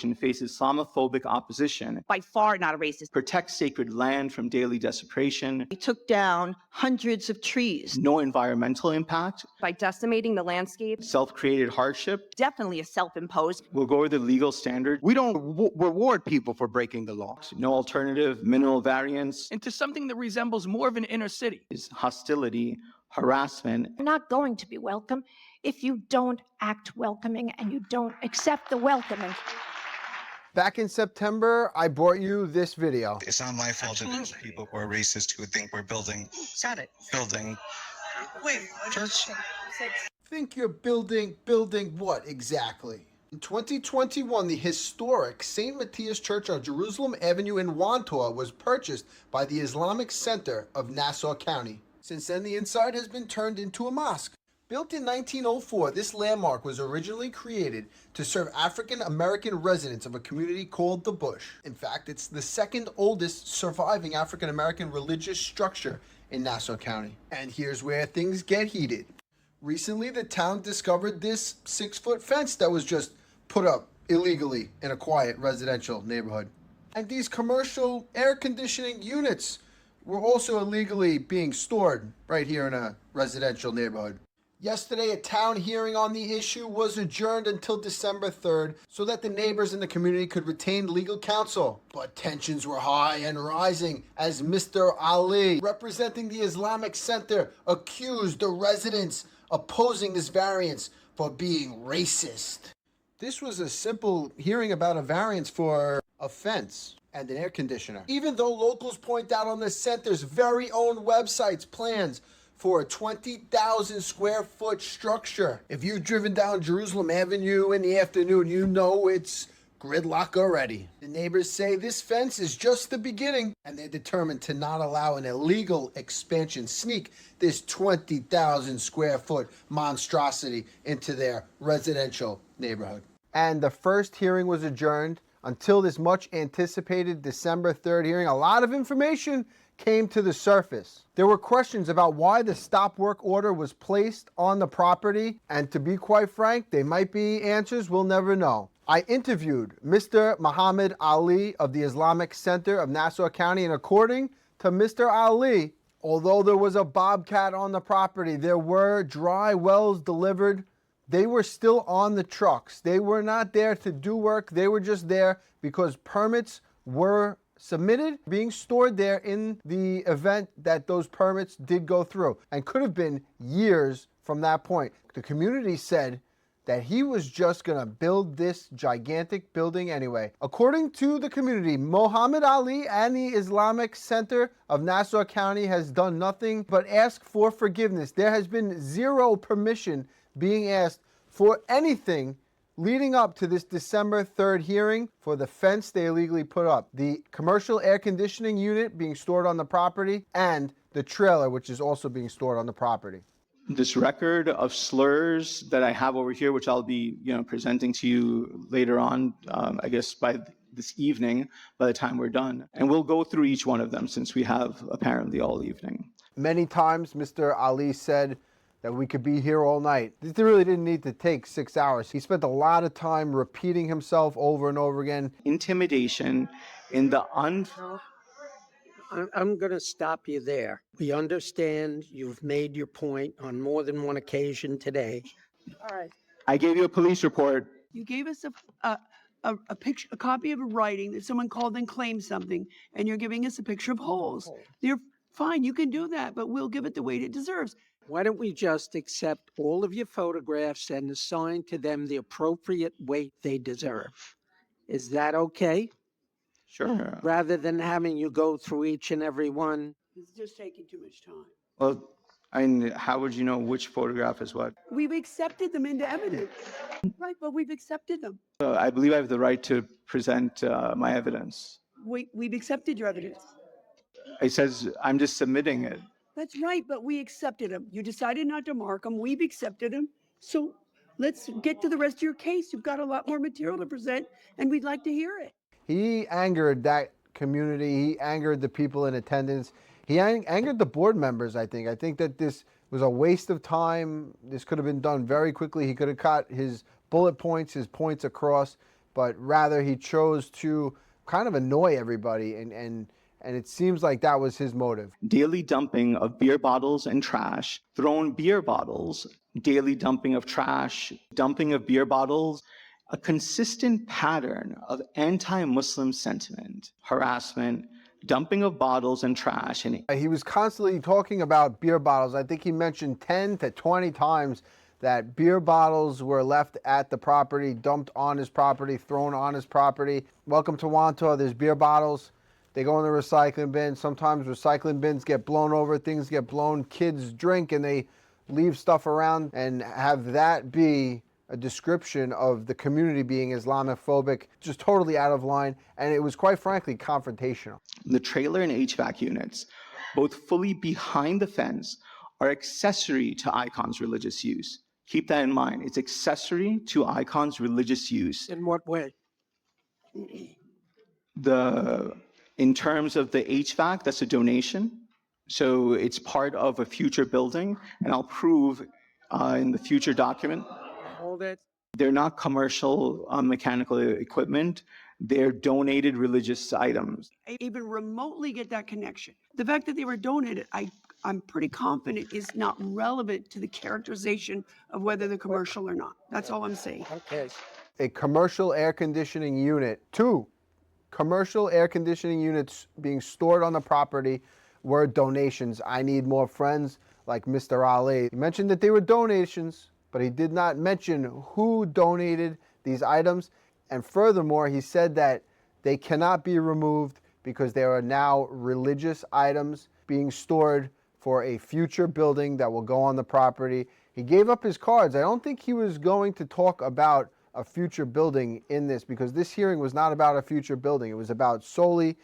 face Islamophobic opposition. By far not a racist. Protect sacred land from daily desecration. They took down hundreds of trees. No environmental impact. By decimating the landscape. Self-created hardship. Definitely a self-imposed. We'll go over the legal standard. We don't reward people for breaking the law. No alternative, minimal variance. Into something that resembles more of an inner city. Is hostility, harassment. You're not going to be welcome if you don't act welcoming and you don't accept the welcoming. Back in September, I brought you this video. It's not my fault that there's people who are racist who think we're building. Wait, Church. Think you're building what exactly? In 2021, the historic St. Matthias Church on Jerusalem Avenue in Wantor was purchased by the Islamic Center of Nassau County. Since then, the inside has been turned into a mosque. Built in 1904, this landmark was originally created to serve African American residents of a community called the Bush. In fact, it's the second oldest surviving African American religious structure in Nassau County. And here's where things get heated. Recently, the town discovered this 6-foot fence that was just put up illegally in a quiet residential neighborhood. And these commercial air conditioning units were also illegally being stored right here in a residential neighborhood. Yesterday, a town hearing on the issue was adjourned until December 3rd so that the neighbors in the community could retain legal counsel. But tensions were high and rising as Mr. Ali, representing the Islamic Center, accused the residents opposing this variance for being racist. This was a simple hearing about a variance for a fence and an air conditioner. Even though locals point out on the center's very own website's plans for a 20,000 square foot structure. If you've driven down Jerusalem Avenue in the afternoon, you know it's gridlock already. The neighbors say this fence is just the beginning, and they're determined to not allow an illegal expansion sneak this 20,000 square foot monstrosity into their residential neighborhood. And the first hearing was adjourned until this much anticipated December 3rd hearing. A lot of information came to the surface. There were questions about why the stop work order was placed on the property, and to be quite frank, they might be answers we'll never know. I interviewed Mr. Muhammad Ali of the Islamic Center of Nassau County, and according to Mr. Ali, although there was a bobcat on the property, there were dry wells delivered. They were still on the trucks. They were not there to do work. They were just there because permits were submitted, being stored there in the event that those permits did go through, and could have been years from that point. The community said that he was just gonna build this gigantic building anyway. According to the community, Muhammad Ali and the Islamic Center of Nassau County has done nothing but ask for forgiveness. There has been zero permission being asked for anything leading up to this December 3rd hearing for the fence they illegally put up, the commercial air conditioning unit being stored on the property, and the trailer, which is also being stored on the property. This record of slurs that I have over here, which I'll be presenting to you later on, I guess by this evening, by the time we're done. And we'll go through each one of them since we have apparently all evening. Many times Mr. Ali said that we could be here all night. This really didn't need to take 6 hours. He spent a lot of time repeating himself over and over again. Intimidation in the I'm going to stop you there. We understand you've made your point on more than one occasion today. All right. I gave you a police report. You gave us a picture, a copy of a writing that someone called and claimed something, and you're giving us a picture of holes. You're fine, you can do that, but we'll give it the weight it deserves. Why don't we just accept all of your photographs and assign to them the appropriate weight they deserve? Is that okay? Sure. Rather than having you go through each and every one. It's just taking too much time. Well, I mean, how would you know which photograph is what? We've accepted them into evidence. Right, but we've accepted them. I believe I have the right to present my evidence. We've accepted your evidence. It says I'm just submitting it. That's right, but we accepted them. You decided not to mark them. We've accepted them. So let's get to the rest of your case. You've got a lot more material to present, and we'd like to hear it. He angered that community. He angered the people in attendance. He angered the board members, I think. I think that this was a waste of time. This could have been done very quickly. He could have cut his bullet points, his points across but rather he chose to kind of annoy everybody, and it seems like that was his motive. Daily dumping of beer bottles and trash, thrown beer bottles, daily dumping of trash, dumping of beer bottles, a consistent pattern of anti-Muslim sentiment, harassment, dumping of bottles and trash. And He was constantly talking about beer bottles. I think he mentioned 10 to 20 times that beer bottles were left at the property, dumped on his property, thrown on his property. Welcome to Wantagh, there's beer bottles. They go in the recycling bin. Sometimes recycling bins get blown over, things get blown, kids drink and they leave stuff around, and have that be a description of the community being Islamophobic, just totally out of line, and it was quite frankly confrontational. the trailer and HVAC units, both fully behind the fence, are accessory to Icon's religious use. Keep that in mind. It's accessory to Icon's religious use. In what way? In terms of the HVAC, that's a donation. So it's part of a future building, and I'll prove in the future document. Hold it. They're not commercial mechanical equipment. They're donated religious items. Even remotely get that connection. The fact that they were donated, I'm pretty confident is not relevant to the characterization of whether they're commercial or not. That's all I'm saying. Okay. A commercial air conditioning unit, 2 commercial air conditioning units being stored on the property were donations. I need more friends like Mr. Ali. He mentioned that they were donations, but he did not mention who donated these items. And furthermore, he said that they cannot be removed because there are now religious items being stored for a future building that will go on the property. He gave up his cards. I don't think he was going to talk about a future building in this, because this hearing was not about a future building. It was about solely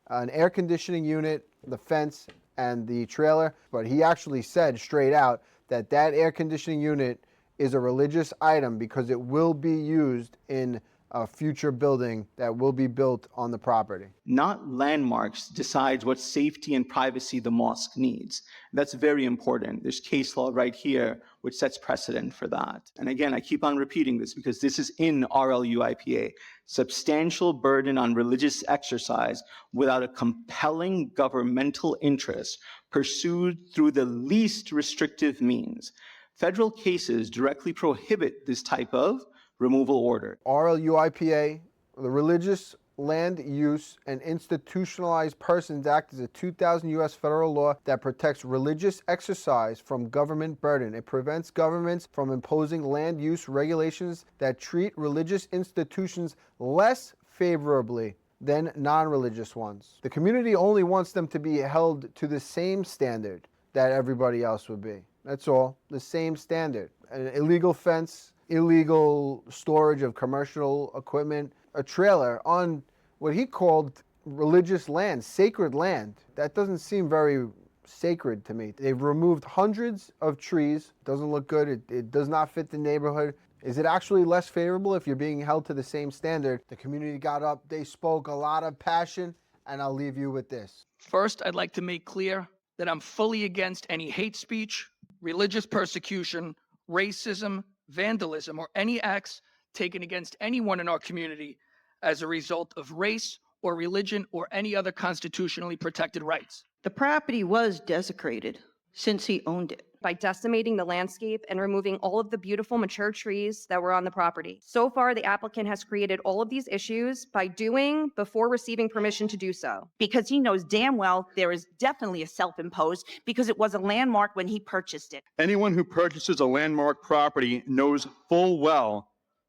an air conditioning unit, the fence, and the trailer. But he actually said straight out that that air conditioning unit is a religious item because it will be used in a future building that will be built on the property. Not landmarks decides what safety and privacy the mosque needs. That's very important. There's case law right here which sets precedent for that. And again, I keep on repeating this because this is in RLUIPA. Substantial burden on religious exercise without a compelling governmental interest pursued through the least restrictive means. Federal cases directly prohibit this type of removal order. RLUIPA, the Religious Land Use and Institutionalized Persons Act, is a 2000 U.S. federal law that protects religious exercise from government burden. It prevents governments from imposing land use regulations that treat religious institutions less favorably than non-religious ones. The community only wants them to be held to the same standard that everybody else would be. That's all, the same standard. An illegal fence, illegal storage of commercial equipment, a trailer on what he called religious land, sacred land. That doesn't seem very sacred to me. They've removed hundreds of trees. Doesn't look good. It does not fit the neighborhood. Is it actually less favorable if you're being held to the same standard? The community got up, they spoke a lot of passion, and I'll leave you with this. First, I'd like to make clear that I'm fully against any hate speech, religious persecution, racism, vandalism, or any acts taken against anyone in our community as a result of race or religion or any other constitutionally protected rights. The property was desecrated since he owned it. By decimating the landscape and removing all of the beautiful mature trees that were on the property. So far, the applicant has created all of these issues by doing before receiving permission to do so. Because he knows damn well there is definitely a self-imposed because it was a landmark when he purchased it. Anyone who purchases a landmark property knows full well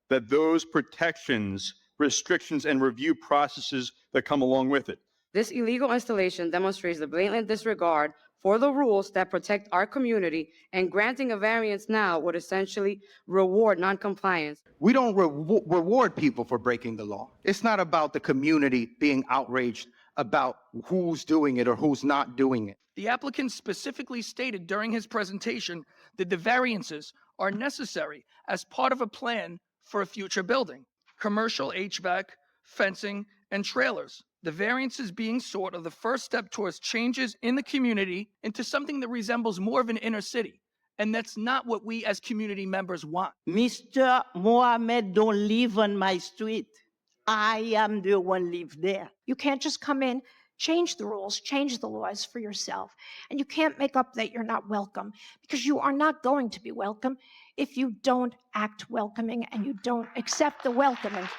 that those protections, restrictions, and review processes that come along with it. This illegal installation demonstrates the blatant disregard for the rules that protect our community, and granting a variance now would essentially reward noncompliance. We don't reward people for breaking the law. It's not about the community being outraged about who's doing it or who's not doing it. The applicant specifically stated during his presentation that the variances are necessary as part of a plan for a future building, commercial HVAC, fencing, and trailers. The variances being sought are the first step towards changes in the community into something that resembles more of an inner city. And that's not what we as community members want. Mr. Mohammed don't live on my street. I am the one live there. You can't just come in, change the rules, change the laws for yourself. And you can't make up that you're not welcome, because you are not going to be welcome if you don't act welcoming and you don't accept the welcoming.